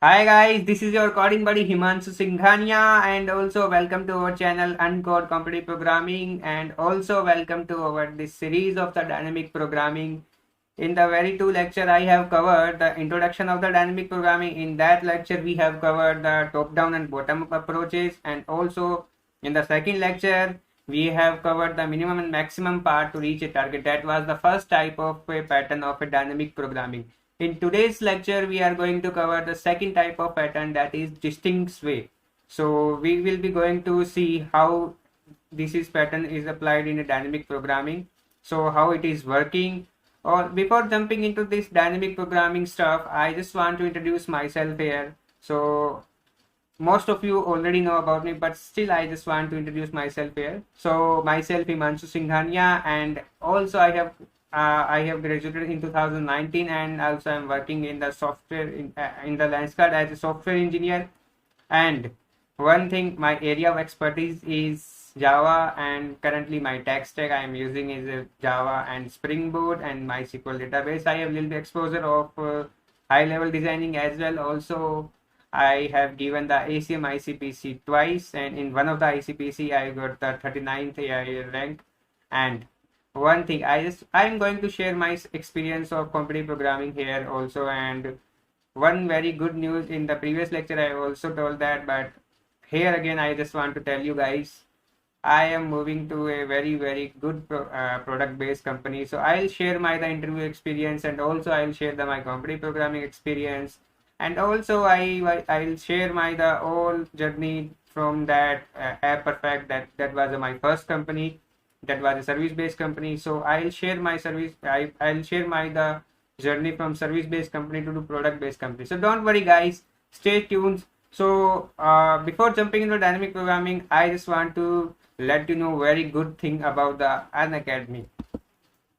Hi guys, this is your coding buddy Himanshu Singhania and also welcome to our channel Uncode Competitive Programming and also welcome to our this series of the dynamic programming. In the very two lecture I have covered the introduction of the dynamic programming. In that lecture we have covered the top down and bottom up approaches, and also in the second lecture we have covered the minimum and maximum part to reach a target. That was the first type of a pattern of a dynamic programming. In today's lecture, we are going to cover the second type of pattern, that is distinct way. So we will be going to see how this is pattern is applied in a dynamic programming. So how it is working. Or before jumping into this dynamic programming stuff, I just want to introduce myself here. So most of you already know about me, but still I just want to introduce myself here. So myself Himanshu Singhania, and also I have graduated in 2019, and also I'm working in the software in the Lenskart as a software engineer. And one thing, my area of expertise is Java, and currently my tech stack I am using is Java and Spring Boot and MySQL database. I have little bit exposure of high level designing as well. Also I have given the ACM ICPC twice, and in one of the ICPC I got the 39th AI rank. And one thing, I'm going to share my experience of competitive programming here also. And one very good news, in the previous lecture I also told that, but here again I just want to tell you guys, I am moving to a very good product based company. So I'll share the interview experience, and also I'll share my competitive programming experience, and also I'll share the whole journey from that App Perfect. That was my first company. That was a service based company. So I'll share my service. I'll share the journey from service based company to product based company. So don't worry guys, stay tuned. So before jumping into dynamic programming, I just want to let you know very good thing about the Unacademy.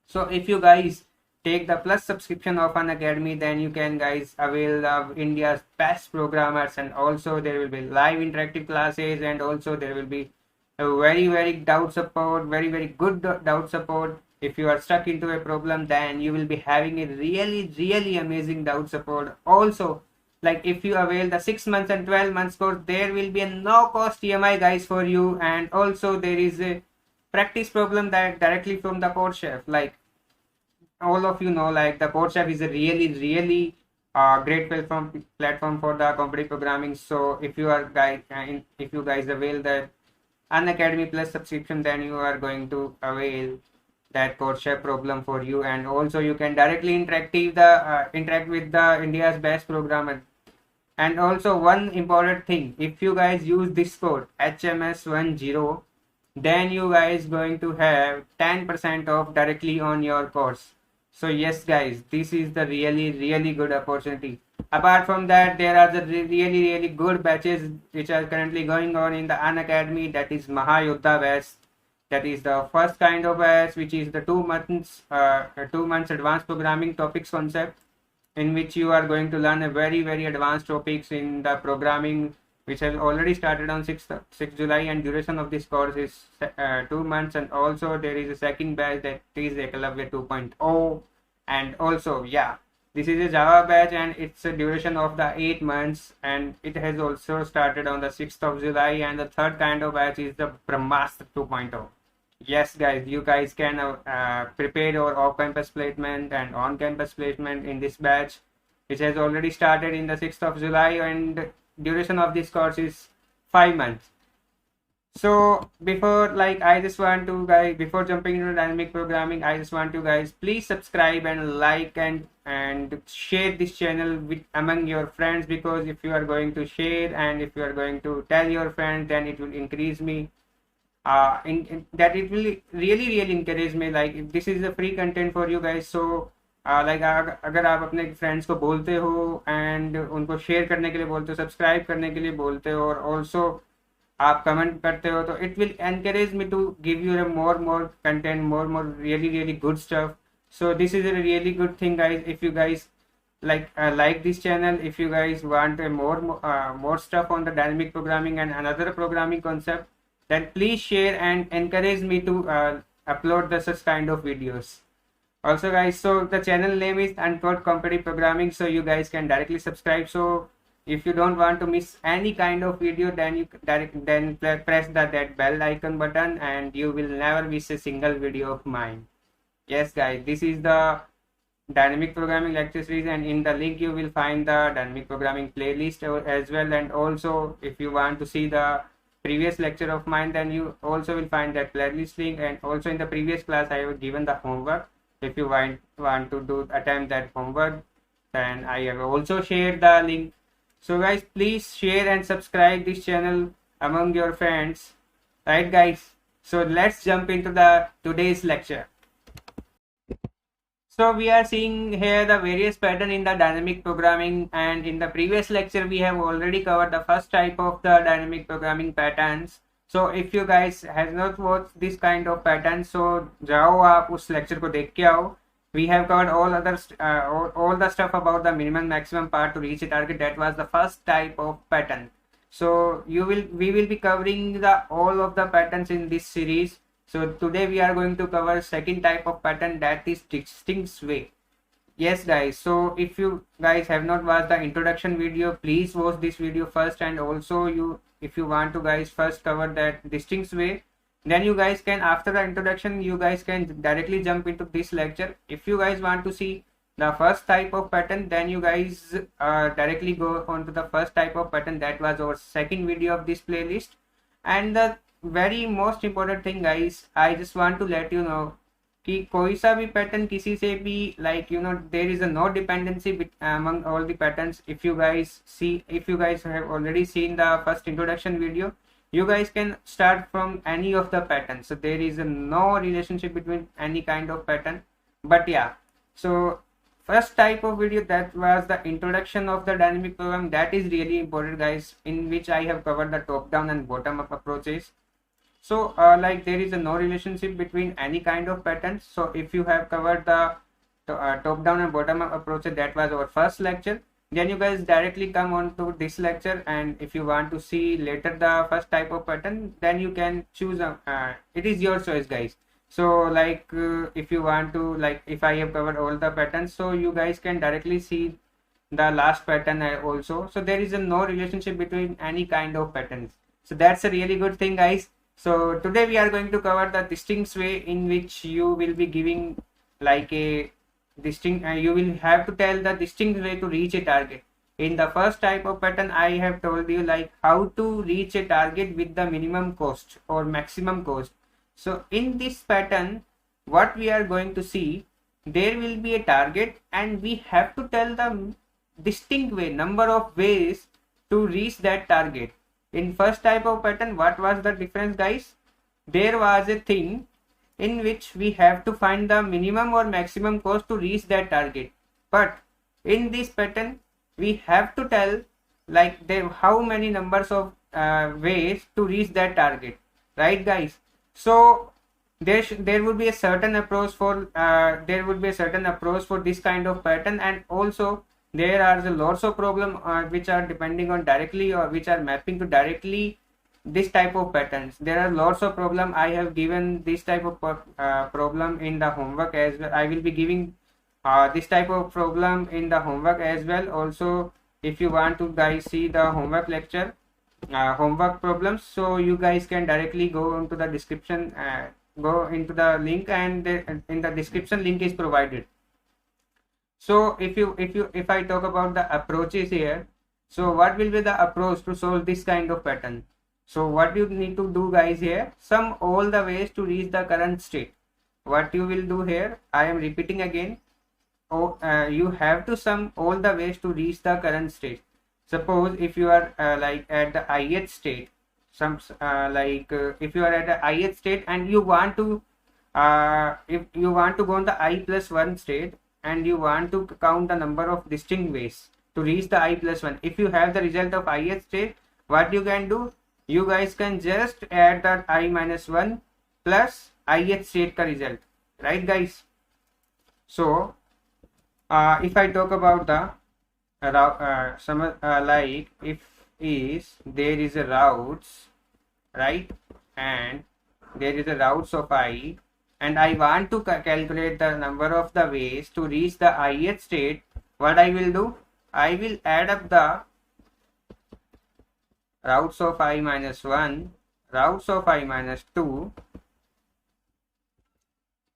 So if you guys take the plus subscription of Unacademy, then you can guys avail of India's best programmers, and also there will be live interactive classes, and also there will be a very doubt support, very good doubt support. If you are stuck into a problem, then you will be having a really amazing doubt support. Also, like if you avail the 6 months and 12 months course, there will be a no cost EMI guys for you, and also there is a practice problem that directly from the code chef. Like all of you know, like the code chef is a really great platform for the competitive programming. So if you are guys if you guys avail the Unacademy Plus subscription, then you are going to avail that code chef problem for you, and also you can directly interact with the India's best programmer. And also one important thing, if you guys use this code HMS10, then you guys going to have 10% off directly on your course. So yes guys, this is the really good opportunity. Apart from that, there are the really good batches which are currently going on in the Unacademy. That is Mahayuddha batch. That is the first kind of batch, which is the 2 months advanced programming topics concept, in which you are going to learn a very advanced topics in the programming, which has already started on 6th July, and duration of this course is 2 months. And also there is a second batch, that is Ekalavya 2.0. And also this is a Java batch, and it's a duration of the 8 months, and it has also started on the 6th of July. And the third kind of batch is the Brahmastra 2.0. Yes guys, you guys can prepare your off-campus placement and on-campus placement in this batch, which has already started in the 6th of July, and duration of this course is 5 months. So before before jumping into dynamic programming, I just want you guys, please subscribe and like and share this channel among your friends, because if you are going to share and if you are going to tell your friends, then it will increase me that it will really encourage me. Like if this is a free content for you guys, so like अगर आप अपने friends को बोलते हो and उनको share करने के लिए बोलते हो, सब्सक्राइब करने के लिए बोलते हो, और ऑल्सो आप कमेंट करते हो, तो it will encourage me to give you more content, more really good stuff. So this is a really good thing guys. If you guys like this channel, if you guys want a more stuff on the dynamic programming and another programming concept, then please share and encourage me to upload such kind of videos. Also guys, so the channel name is Uncode Competitive Programming, so you guys can directly subscribe. So if you don't want to miss any kind of video, then you press that bell icon button, and you will never miss a single video of mine. Yes guys, this is the dynamic programming lecture series, and in the link you will find the dynamic programming playlist as well. And also if you want to see the previous lecture of mine, then you also will find that playlist link. And also in the previous class I have given the homework. If you want to attempt that homework, then I have also shared the link. So guys, please share and subscribe this channel among your friends, right guys? So let's jump into the today's lecture. So we are seeing here the various pattern in the dynamic programming, and in the previous lecture we have already covered the first type of the dynamic programming patterns. So if you guys has not watched this kind of pattern, so जाओ आप उस lecture को देख के आओ. We have covered all the stuff about the minimum maximum part to reach a target. That was the first type of pattern. So we will be covering the all of the patterns in this series. So today we are going to cover second type of pattern, that is distinct way. Yes guys, so if you guys have not watched the introduction video, please watch this video first. And also if you want to guys first cover that distinct way, then you guys can, after the introduction, you guys can directly jump into this lecture. If you guys want to see the first type of pattern, then you guys directly go on to the first type of pattern. That was our second video of this playlist. And the very most important thing guys, I just want to let you know कि कोई सा भी pattern किसी से भी, like you know, there is a no dependency among all the patterns. If you guys have already seen the first introduction video, you guys can start from any of the patterns. So there is no relationship between any kind of pattern. But yeah, so first type of video, that was the introduction of the dynamic program. That is really important guys, in which I have covered the top down and bottom up approaches. So like there is no relationship between any kind of patterns. So if you have covered the top down and bottom up approaches, that was our first lecture. Then you guys directly come on to this lecture, and if you want to see later the first type of pattern, then you can choose it is your choice guys. So like if you want to, like if I have covered all the patterns, so you guys can directly see the last pattern also. So there is no relationship between any kind of patterns. So that's a really good thing guys. So today we are going to cover the distinct way, in which you will be giving like a distinct, you will have to tell the distinct way to reach a target. In the first type of pattern, I have told you like how to reach a target with the minimum cost or maximum cost. So in this pattern, what we are going to see, there will be a target, and we have to tell the distinct way, number of ways to reach that target. In first type of pattern, what was the difference guys? There was a thing in which we have to find the minimum or maximum cost to reach that target. But in this pattern, we have to tell like how many numbers of ways to reach that target, right guys? So there would be a certain approach for this kind of pattern. And also there are lots of problems which are depending on directly, or which are mapping to directly this type of patterns. There are lots of problem. I have given this type of problem in the homework as well. I will be giving this type of problem in the homework as well. Also, if you want to guys see the homework lecture, homework problems, so you guys can directly go into the description, go into the link, and in the description link is provided. So if I talk about the approaches here, so what will be the approach to solve this kind of pattern? So what you need to do guys here, sum all the ways to reach the current state. What you will do here, I am repeating again, you have to sum all the ways to reach the current state. Suppose if you are like at the ith state, if you are at the ith state and you want to if you want to go on the I plus 1 state, and you want to count the number of distinct ways to reach the I plus 1. If you have the result of ith state, what you can do, you guys can just add that I minus 1 plus ith state ka result, right guys? So if I talk about the like if there is a routes, right, and there is a routes of I, and I want to calculate the number of the ways to reach the ith state, what I will do, I will add up the routes of I minus 1, routes of I minus 2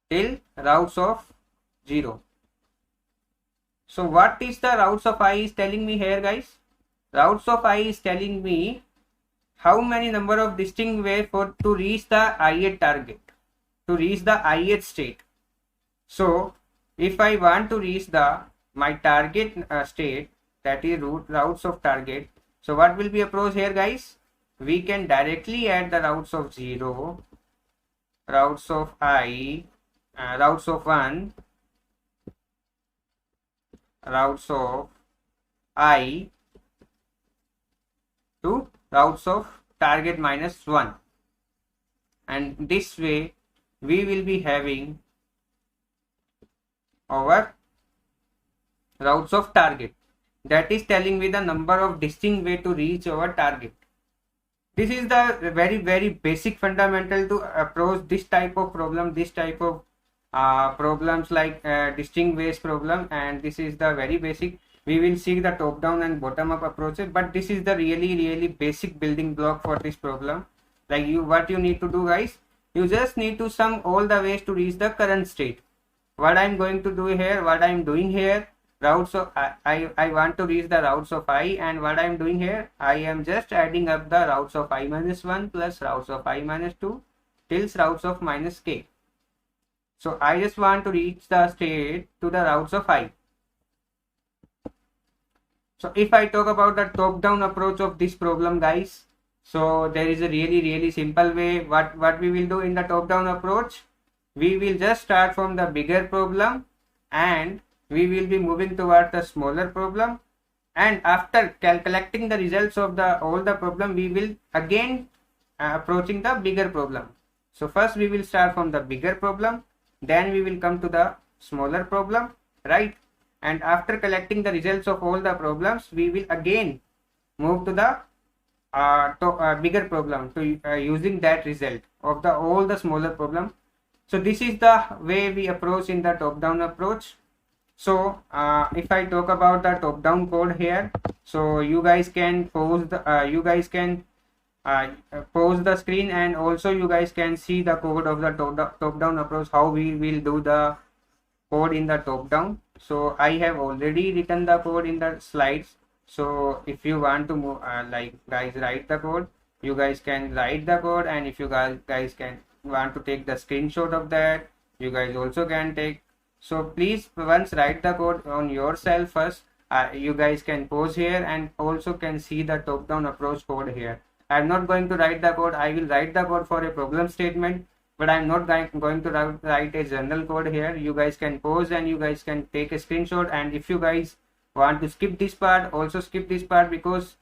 till routes of 0. So what is the routes of I is telling me here, guys? Routes of I is telling me how many number of distinct way for to reach the ith target, to reach the ith state. So if I want to reach the my target state, that is routes of target, so what will be approach here, guys? We can directly add the routes of 0, routes of I, routes of 1, routes of I to routes of target minus 1, and this way we will be having our routes of target, that is telling me the number of distinct way to reach our target. This is the very basic fundamental to approach this type of problem, this type of problems like distinct ways problem, and this is the very basic. We will see the top down and bottom up approaches, but this is the really basic building block for this problem. Like what you need to do, guys, you just need to sum all the ways to reach the current state. What I am going to do here, what I am doing here, routes of I want to reach the routes of I, and what I am doing here, I am just adding up the routes of I minus 1 plus routes of I minus 2 till routes of minus k. So I just want to reach the state to the routes of I. So if I talk about the top down approach of this problem, guys, so there is a really simple way. What we will do in the top down approach, we will just start from the bigger problem and we will be moving towards the smaller problem, and after collecting the results of all the problem, we will again approaching the bigger problem. So first we will start from the bigger problem, then we will come to the smaller problem, right? And after collecting the results of all the problems, we will again move to the bigger problem to using that result of all the smaller problem. So this is the way we approach in the top down approach. So if I talk about the top down code here, so you guys can pause the pause the screen, and also you guys can see the code of the top down approach, how we will do the code in the top down. So I have already written the code in the slides. So if you want to move, guys write the code, you guys can write the code, and if you guys can want to take the screenshot of that, you guys also can take. So please once write the code on yourself first. You guys can pause here and also can see the top down approach code here. I am not going to write the code. I will write the code for a problem statement, but I am not going to write a general code here. You guys can pause and you guys can take a screenshot, and if you guys want to skip this part, also skip this part, because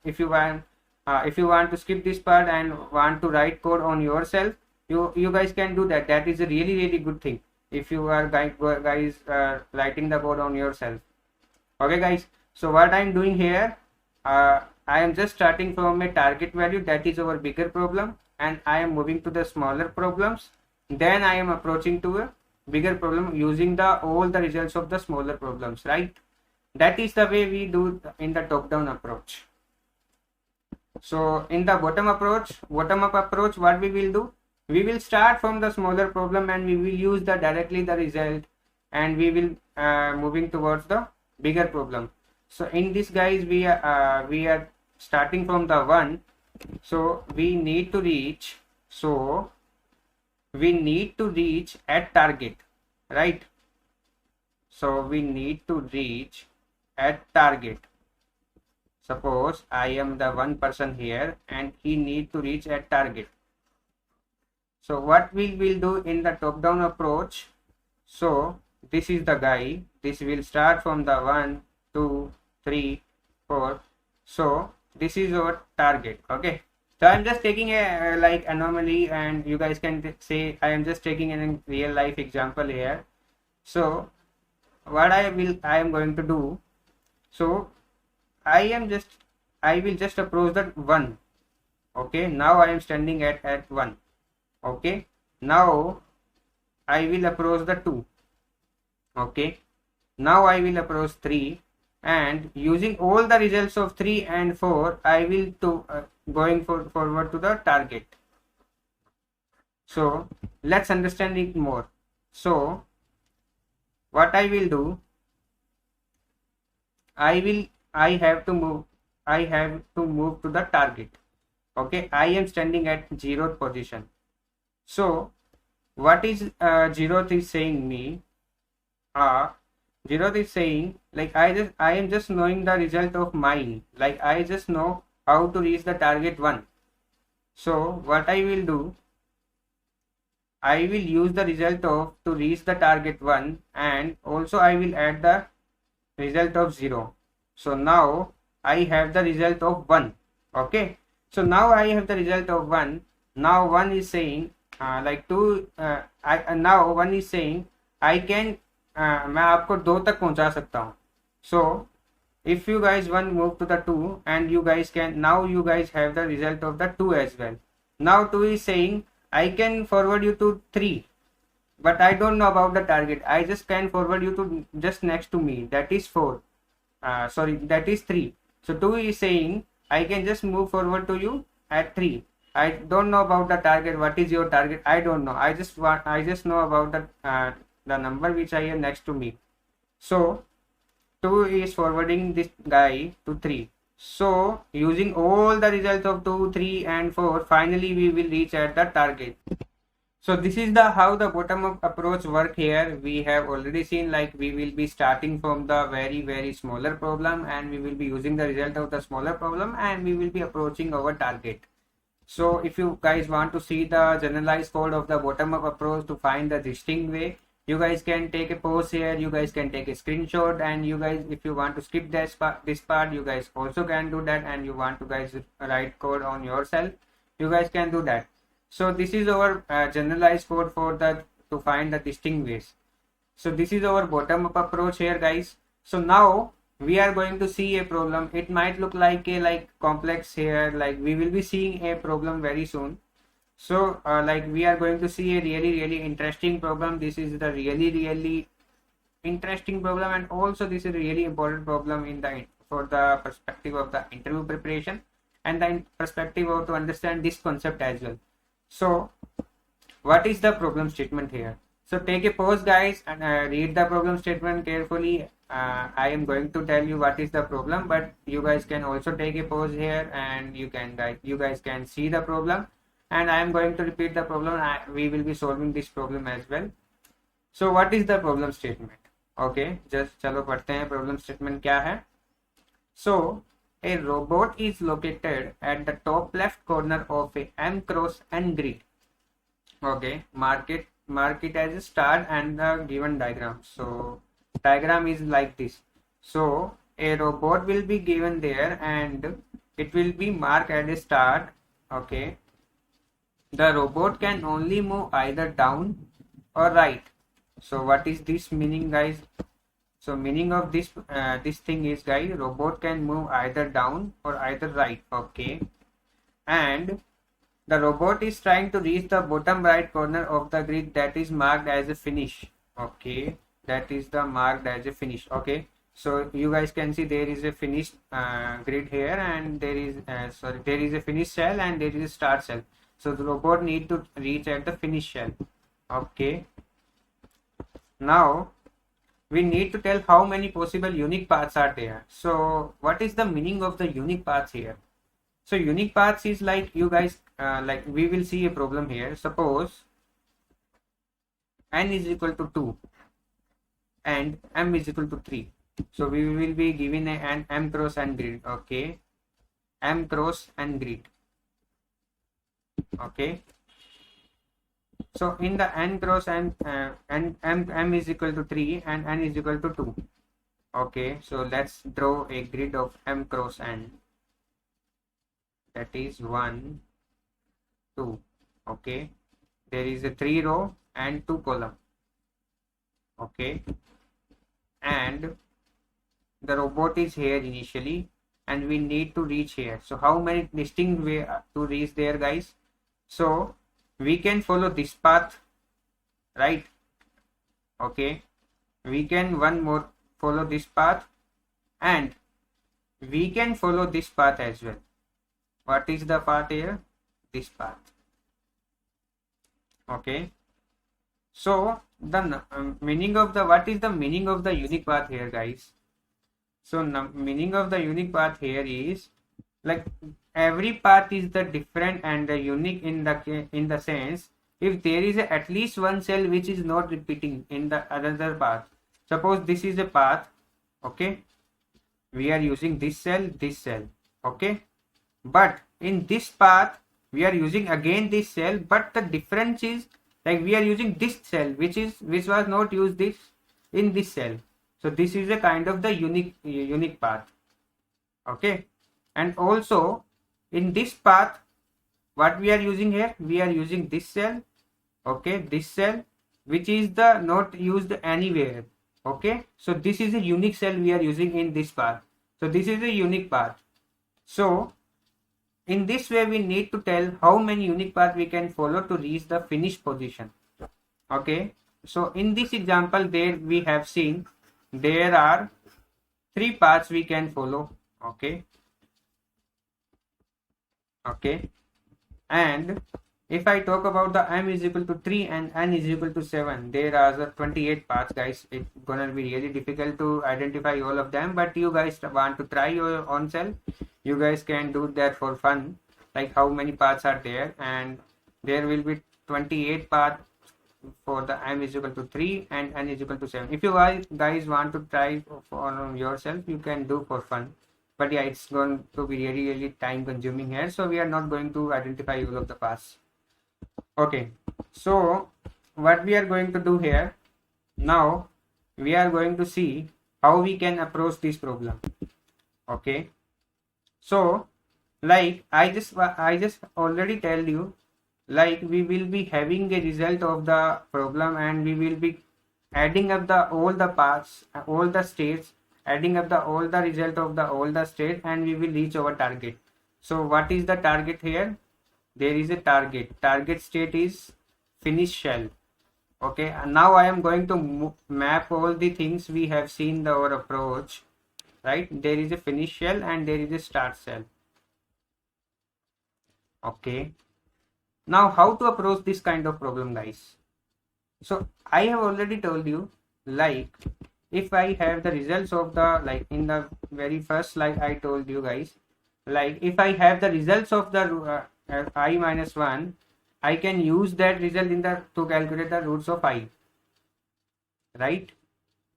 if you want to skip this part and want to write code on yourself, you guys can do that. That is a really good thing if you are guys writing the code on yourself. Okay guys, so what I am doing here, I am just starting from a target value, that is our bigger problem, and I am moving to the smaller problems, then I am approaching to a bigger problem using all the results of the smaller problems, right? That is the way we do in the top down approach. So in the bottom up approach, what we will do, we will start from the smaller problem and we will use directly the result, and we will moving towards the bigger problem. So in this, guys, we are starting from the 1. So we need to reach at target, right? So we need to reach at target. Suppose I am the one person here and he need to reach at target. So what we will do in the top down approach, so this is the guy, this will start from the 1, 2, 3, 4. So this is our target. Okay, so I'm just taking a like anomaly, and you guys can say I am just taking a real life example here. So what I am going to do, so I will just approach that 1. Okay, now I am standing at 1. Okay, now I will approach the 2. Okay, now I will approach 3, and using all the results of 3 and 4 I will to going forward to the target. So let's understand it more. So what I will do, I have to move to the target. Okay, I am standing at 0th position. So what is 0th is saying me? 0th is saying like I am just knowing the result of mine. Like I just know how to reach the target 1. So what I will do, I will use the result of to reach the target 1, and also I will add the result of 0. So now I have the result of 1. Okay, so now I have the result of 1. Now 1 is saying like 2 now 1 is saying I can मैं आपको 2 तक पहुंचा सकता हूं. So if you guys one move to the 2, and you guys have the result of the 2 as well. Now 2 is saying I can forward you to 3, but I don't know about the target. I just can forward you to just next to me, that is 4. Sorry, that is 3. So 2 is saying I can just move forward to you at 3. I don't know about the target. What is your target? I don't know. I just know about the number which I have next to me. So 2 is forwarding this guy to 3. So using all the results of 2, 3 and 4, finally we will reach at the target. So this is the how the bottom up approach work here. We have already seen like we will be starting from the very smaller problem, and we will be using the result of the smaller problem, and we will be approaching our target. So if you guys want to see the generalized code of the bottom up approach to find the distinct way, you guys can take a pause here, you guys can take a screenshot, and you guys, if you want to skip this part, you guys also can do that, and you want to guys write code on yourself, you guys can do that. So this is our generalized code for the to find the distinct ways. So this is our bottom up approach here, guys. So now we are going to see a problem. It might look like a complex here, like we will be seeing a problem very soon. So like we are going to see a really interesting problem. This is the really interesting problem, and also this is a really important problem in the for the perspective of the interview preparation, and the perspective of to understand this concept as well. So what is the problem statement here? So take a pause, guys, and read the problem statement carefully. I am going to tell you what is the problem, but you guys can also take a pause here, and you guys can see the problem, and I am going to repeat the problem. We will be solving this problem as well. So what is the problem statement? Okay, just चलो पढ़ते हैं problem statement क्या है. So a robot is located at the top left corner of a M cross N grid. Okay, mark it as a star and the given diagram. So diagram is like this. So a robot will be given there, and it will be marked as a star. Okay, the robot can only move either down or right. So what is this meaning, guys? So meaning of this this thing is, guys, robot can move either down or either right. Okay, and the robot is trying to reach the bottom right corner of the grid that is marked as a finish. Okay, that is the marked as a finish. Okay, so you guys can see there is a finished grid here, and there is there is a finish cell and there is a start cell. So the robot need to reach at the finish cell. Okay, now we need to tell how many possible unique paths are there. So what is the meaning of the unique paths here? So unique paths is like, you guys like we will see a problem here. Suppose n is equal to 2 and m is equal to 3. So we will be given an m cross n grid. Okay, m cross n grid. Okay, so in the n cross n, m is equal to 3 and n is equal to 2. Okay, so let's draw a grid of m cross n. That is 1, 2. Okay, there is a 3 row and 2 column. Okay, and the robot is here initially, and we need to reach here. So how many distinct way to reach there, guys? So we can follow this path, right? Okay, we can one more follow this path, and we can follow this path as well. What is the path here? This path. Okay. So the meaning of the, what is the meaning of the unique path here, guys? So meaning of the unique path here is like every path is the different and the unique in the sense if there is at least one cell which is not repeating in the another path. Suppose this is a path, okay, we are using this cell, okay, but in this path we are using again this cell, but the difference is like we are using this cell which was not used this in this cell. So this is a kind of the unique path, okay. And also in this path what we are using here, we are using this cell, okay, this cell which is the not used anywhere, okay. So this is a unique cell we are using in this path. So this is a unique path. So in this way we need to tell how many unique paths we can follow to reach the finished position, okay. So in this example there we have seen there are 3 paths we can follow, okay, and if I talk about the m is equal to 3 and n is equal to 7, there are the 28 paths, guys. It's gonna be really difficult to identify all of them, but you guys want to try your own self, you guys can do that for fun, like how many paths are there, and there will be 28 paths for the m is equal to 3 and n is equal to 7. If you guys want to try for yourself, you can do for fun. But yeah, it's going to be really time consuming here, so we are not going to identify all of the paths. Okay, so what we are going to do here now, we are going to see how we can approach this problem, okay. So like I just already tell you, like we will be having a result of the problem and we will be adding up all the paths, all the states, adding up all the result of all the states, and we will reach our target. So what is the target here? There is a target state is finish shell, okay. And now I am going to map all the things we have seen our approach, right? There is a finish shell and there is a start shell, okay. Now how to approach this kind of problem, guys? So I have already told you, like if I have the results of the, like in the very first slide I told you guys, like if I have the results of the I minus 1, I can use that result in the to calculate the roots of I, right?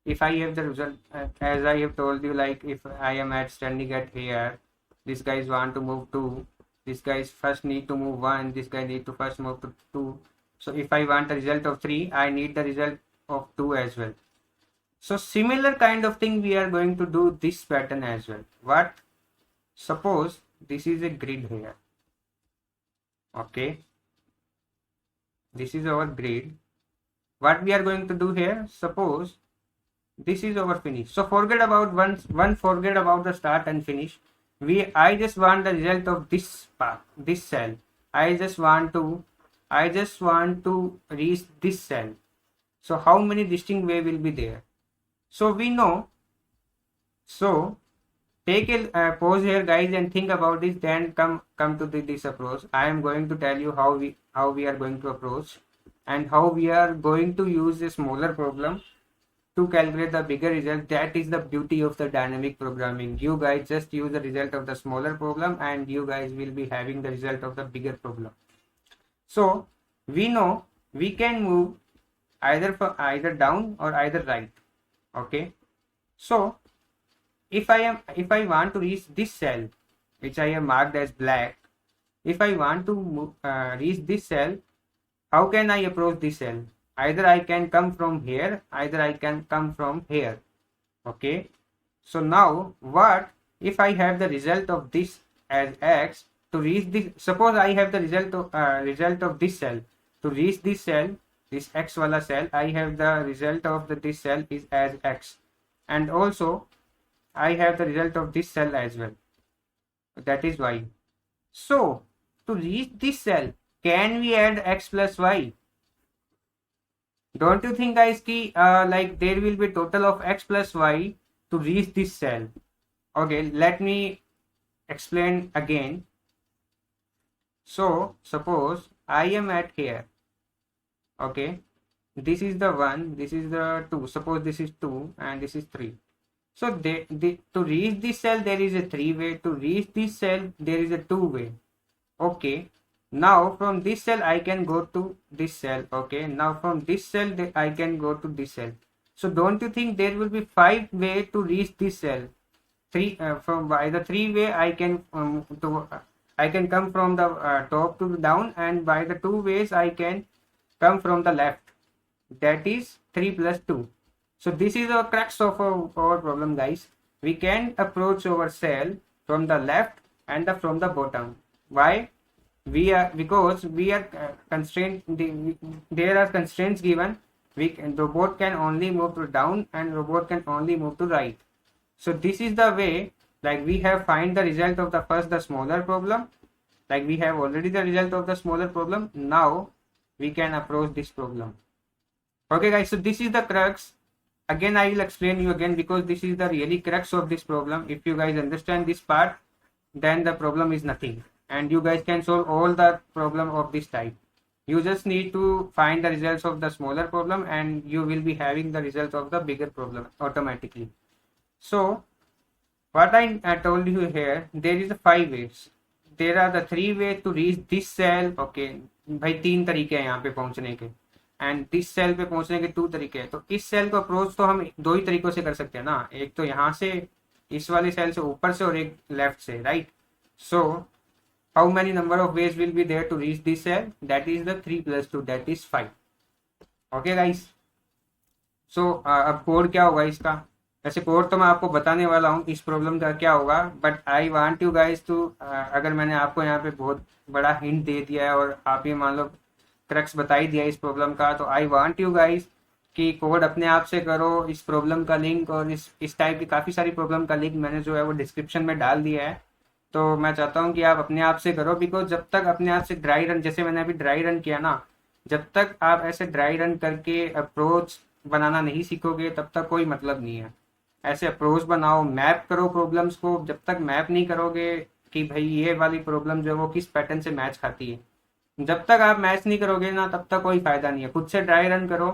If I have the result, as I have told you, like if I am standing at here, these guys want to move 2, these guys first need to move 1, this guy need to first move to 2. So if I want the result of 3, I need the result of 2 as well. So similar kind of thing we are going to do this pattern as well. What? Suppose this is a grid here, okay, this is our grid. What we are going to do here, suppose this is our finish. So forget about forget about the start and finish. I just want the result of this part, this cell. I just want to reach this cell. So how many distinct way will be there? So we know. So take a pause here, guys, and think about this. Then come to this approach. I am going to tell you how we are going to approach and how we are going to use a smaller problem to calculate the bigger result. That is the beauty of the dynamic programming. You guys just use the result of the smaller problem and you guys will be having the result of the bigger problem. So we know we can move either down or either right, okay. So if I want to reach this cell which I have marked as black, if I want to reach this cell, how can I approach this cell? Either I can come from here, either I can come from here, okay. So now what if I have the result of this as x to reach this? Suppose I have the result of this cell to reach this cell, this x wala cell. I have the result of this cell is as x, and also I have the result of this cell as well, that is y. So to reach this cell, can we add x plus y? Don't you think, guys, like there will be total of x plus y to reach this cell? Okay, let me explain again. So suppose I am at here. Okay, this is the 1, this is the 2. Suppose this is 2 and this is 3. So to reach this cell there is a 3-way. To reach this cell there is a 2-way. Okay, now from this cell I can go to this cell. Okay, now from this cell I can go to this cell. So don't you think there will be 5 way to reach this cell? From by the 3-way I can I can come from the top to down, and by the 2 ways I can come from the left. That is 3 plus 2. So this is the crux of our problem, guys. We can approach our cell from the left and from the bottom. Why? Because we are constrained. There are constraints given. Robot can only move to down and robot can only move to right. So this is the way, like we have find the result of the smaller problem. Like we have already the result of the smaller problem. Now we can approach this problem. Okay guys, so this is the crux. Again I will explain you again, because this is the really crux of this problem. If you guys understand this part, then the problem is nothing, and you guys can solve all the problem of this type. You just need to find the results of the smaller problem and you will be having the result of the bigger problem automatically. So what I told you here, there is 5 ways. There are the 3 ways to reach this cell. Okay भाई 3 तरीके हैं यहाँ पे पहुंचने के, and this cell पे पहुंचने के 2 तरीके हैं. तो इस सेल को अप्रोच तो हम 2 ही तरीकों से कर सकते हैं ना. एक तो यहाँ से इस वाले सेल से ऊपर से और एक लेफ्ट से, right. So how many number of ways will be there to reach this cell? That is the 3 plus 2, that is 5. Okay guys, so अब कोड क्या होगा इसका? वैसे कोड तो मैं आपको बताने वाला हूँ इस प्रॉब्लम का क्या होगा, but I want you guys to, अगर मैंने आपको यहाँ पे बहुत बड़ा हिंट दे दिया है और आप ये मान लो क्रक्स बता ही दिया इस प्रॉब्लम का, तो आई वांट यू गाइस कि कोड अपने आप से करो. इस प्रॉब्लम का लिंक और इस टाइप की काफ़ी सारी प्रॉब्लम का लिंक मैंने जो है वो डिस्क्रिप्शन में डाल दिया है. तो मैं चाहता हूँ कि आप अपने आप से करो, बिकॉज जब तक अपने आप से ड्राई रन, जैसे मैंने अभी ड्राई रन किया ना, जब तक आप ऐसे ड्राई रन करके अप्रोच बनाना नहीं सीखोगे तब तक कोई मतलब नहीं है. ऐसे अप्रोच बनाओ, मैप करो प्रॉब्लम्स को. जब तक मैप नहीं करोगे कि भाई ये वाली प्रॉब्लम जो है वो किस पैटर्न से मैच खाती है, जब तक आप मैच नहीं करोगे ना तब तक कोई फायदा नहीं है. खुद से ड्राई रन करो,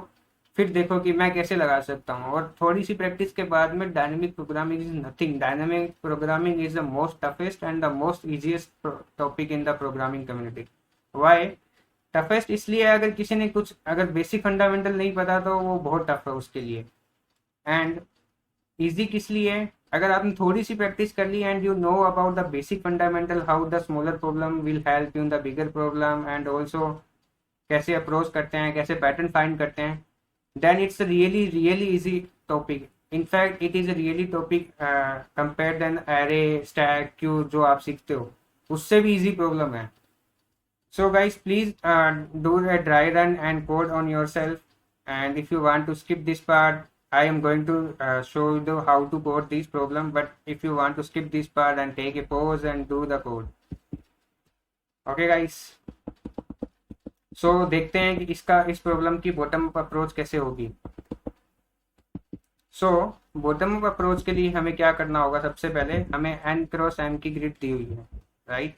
फिर देखो कि मैं कैसे लगा सकता हूँ. और थोड़ी सी प्रैक्टिस के बाद में dynamic programming is nothing. Dynamic programming is the most toughest and the most easiest topic in the programming community. Why toughest? इसलिए अगर किसी ने कुछ अगर बेसिक फंडामेंटल नहीं पता तो वो बहुत टफ है उसके लिए. एंड इजी किस लिए? अगर आपने थोड़ी सी प्रैक्टिस कर ली and you know about the basic fundamental, how the smaller problem will help you in the bigger problem, and also कैसे अप्रोच करते हैं, कैसे पैटर्न फाइंड करते हैं, then it's really really easy topic. In fact it is a really topic compare then array, stack, queue जो आप सीखते हो उससे भी इजी प्रॉब्लम है. So guys please do a dry run and code on your self, and if you want to skip this part I am going to show you how to code this problem, but if you want to skip this part and take a pause and do the code. Okay guys, so देखते हैं कि इस problem की bottom up approach कैसे होगी. So bottom up approach के लिए हमें क्या करना होगा? सबसे पहले हमें n क्रॉस m की ग्रिड दी हुई है, right.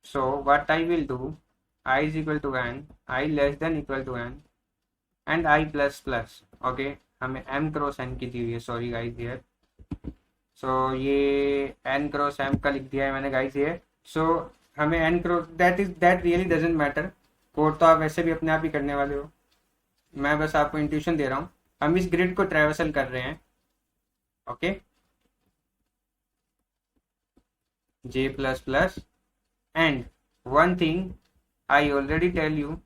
So what I will do, i is equal to n, i less than equal to n and i plus plus. Okay, हमें m क्रॉस n की दी हुई है. Sorry guys here. सो ये n cross m का लिख दिया है मैंने गाइस हियर. सो हमें n cross, that really doesn't matter. Code तो आप वैसे भी अपने आप ही करने वाले हो, मैं बस आपको इंट्यूशन दे रहा हूँ. हम इस ग्रिड को ट्रैवर्सल कर रहे हैं. Okay, j plus plus, and one thing I already tell you,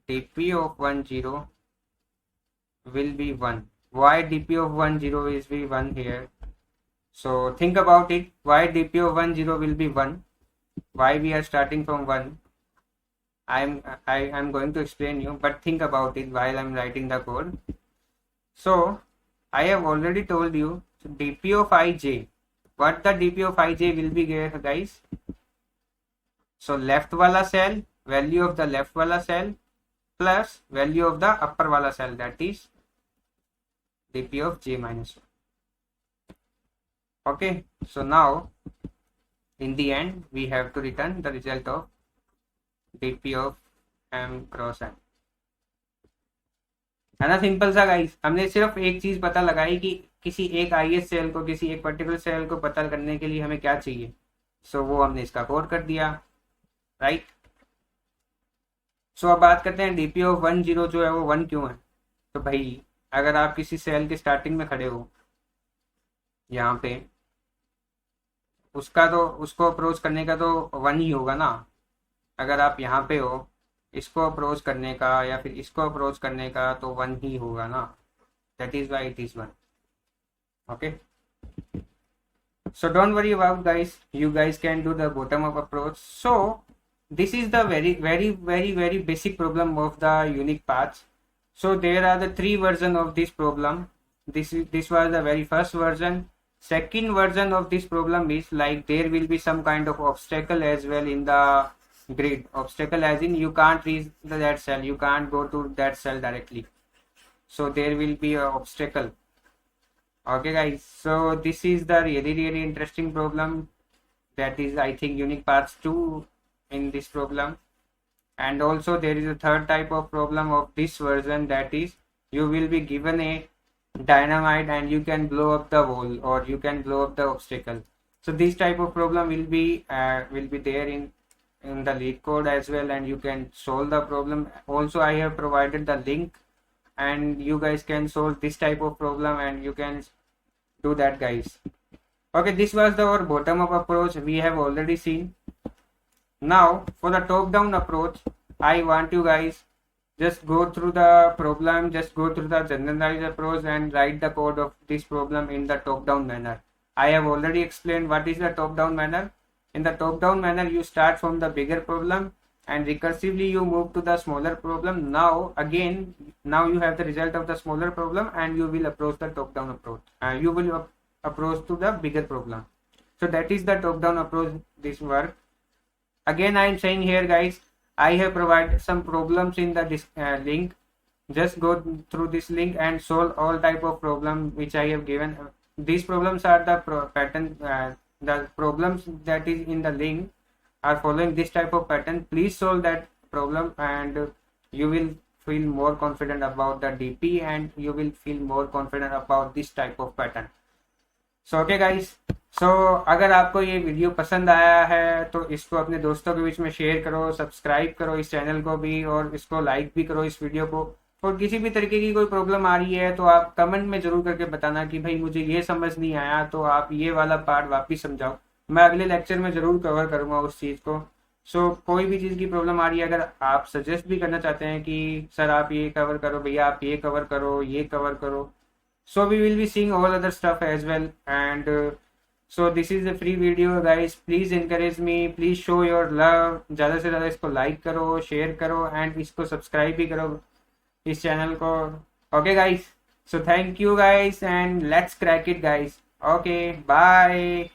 dp of 1 0 will be 1. Why dp of 1 0 is be 1 here? So think about it. Why dp of 1 0 will be 1? Why we are starting from 1? I'm going to explain you, but think about it while I'm writing the code. So I have already told you, so dp of ij. What the dp of ij will be here, guys? So left wala cell, value of the left wala cell plus value of the upper wala cell, that is dp of j minus 1. Okay, so now in the end we have to return the result of dp of m cross n. है ना simple सा guys. हमने सिर्फ एक चीज पता लगाई कि किसी एक आईएस सेल को, किसी एक पर्टिकुलर सेल को पता करने के लिए हमें क्या चाहिए. सो वो हमने इसका कोड कर दिया, राइट. सो अब बात करते हैं डीपी ऑफ 10 जो है वो 1 क्यों है. तो भाई अगर आप किसी सेल के स्टार्टिंग में खड़े हो यहाँ पे, उसका तो उसको अप्रोच करने का तो 1 ही होगा ना. अगर आप यहाँ पे हो, इसको अप्रोच करने का या फिर इसको अप्रोच करने का तो 1 ही होगा ना. That is why it is 1. Okay, so don't worry about guys, you guys can do the bottom up approach. So this is the very basic problem of the unique paths. So there are the 3 version of this problem. This was the very first version. Second version of this problem is like there will be some kind of obstacle as well in the grid. Obstacle as in you can't reach that cell, you can't go to that cell directly, so there will be a obstacle. Okay guys, so this is the really interesting problem. That is, I think, unique paths 2 in this problem. And also there is a third type of problem of this version, that is you will be given a dynamite and you can blow up the wall or you can blow up the obstacle. So this type of problem will be there in the LeetCode as well, and you can solve the problem. Also I have provided the link and you guys can solve this type of problem and you can do that guys. Okay, this was our bottom up approach we have already seen. Now for the top down approach, I want you guys just go through the problem, just go through the generalized approach and write the code of this problem in the top down manner. I have already explained what is the top down manner. In the top down manner you start from the bigger problem and recursively you move to the smaller problem. Now you have the result of the smaller problem and you will approach the top down approach. You will approach to the bigger problem. So that is the top down approach. This work. Again I am saying here guys, I have provided some problems in the link. Just go through this link and solve all type of problem which I have given. These problems are the pattern. The problems that is in the link are following this type of pattern. Please solve that problem and you will feel more confident about the DP and you will feel more confident about this type of pattern. So okay guys, so अगर आपको ये video पसंद आया है तो इसको अपने दोस्तों के बीच में शेयर करो, सब्सक्राइब करो इस चैनल को भी और इसको लाइक भी करो इस वीडियो को. और किसी भी तरीके की कोई प्रॉब्लम आ रही है तो आप कमेंट में जरूर करके बताना कि भाई मुझे ये समझ नहीं आया, तो आप ये वाला पार्ट वापिस समझाओ. मैं अगले लेक्चर में जरूर कवर करूंगा उस चीज़ को. सो कोई भी चीज़ की प्रॉब्लम आ रही है, अगर आप सजेस्ट भी करना चाहते हैं कि सर आप ये कवर करो, भैया आप ये कवर करो, ये कवर करो, so we will be seeing all other stuff as well. And so this is a free video guys, please encourage me, please show your love. ज़्यादा से ज़्यादा इसको लाइक करो, शेयर करो एंड इसको सब्सक्राइब भी करो इस चैनल को. Okay guys, so thank you guys and let's crack it guys. Okay, bye.